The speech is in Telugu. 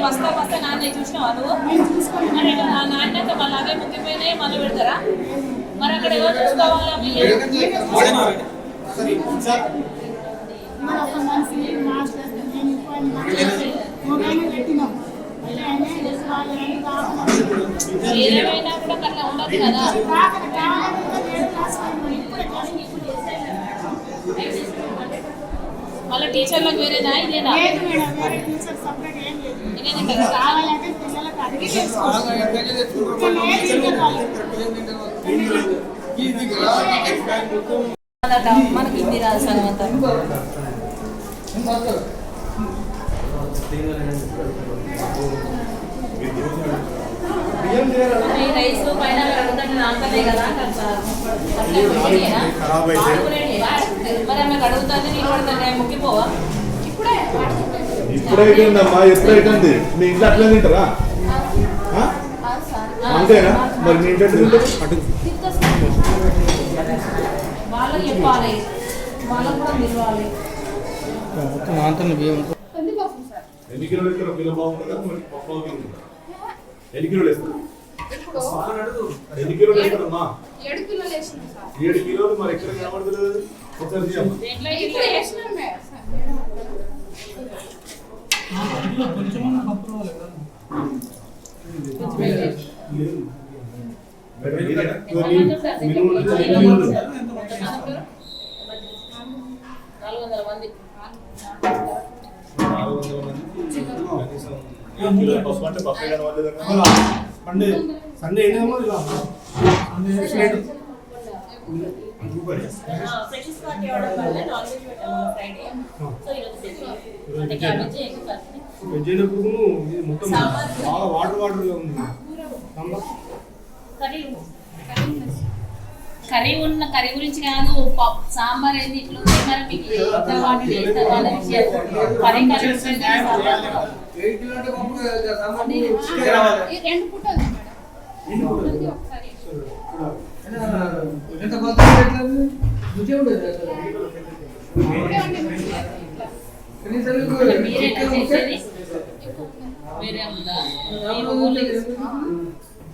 వస్తా వస్తా నాన్న చూసినావా నువ్వు? మరి నాణ్యత మళ్ళీ అవే ముక్కిపోయినాయి మళ్ళీ పెడతారా? మరి అక్కడ ఎవరు చూసుకోవాలా? ఏదేమైనా కూడా అట్లా ఉండదు కదా. మళ్ళీ టీచర్లకు వేరేదా ఇదేనా? మనకి హిందీ రాదు సగమంతా. రైస్ పైన అడుగుతుంటే నాకనే కదా మరి ఆమెకు అడుగుతుంది నీకు పడుతుంది ముక్కిపోవా? ఇప్పుడైతుందమ్మా, ఎప్పుడైతుంది? మీ ఇంట్లో అట్లా తింటారా? అంతేనా? మరి మీ ఇంట్లో వాళ్ళకి చెప్పాలి, వాళ్ళకు కూడా తెలియాలి. ఎన్ని కిలోలు ఇస్తారు? కిలో బాగుంటుందా? ఎన్ని కిలోలు ఇస్తారు? ఎన్ని కిలోలు ఇస్తారమ్మా? 7 కిలోలు వేసినాం సార్. 7 కిలోలు మరి ఎక్కడ కనబడలేదు? ఒకసారి చేయమ్మా. సండే మొత్తం చాలా వాటర్ గా ఉంది. కర్రీ గురించి కాదు, సాంబార్ ఏంది ఇట్లా మరి మీకు వేరే ఉందా?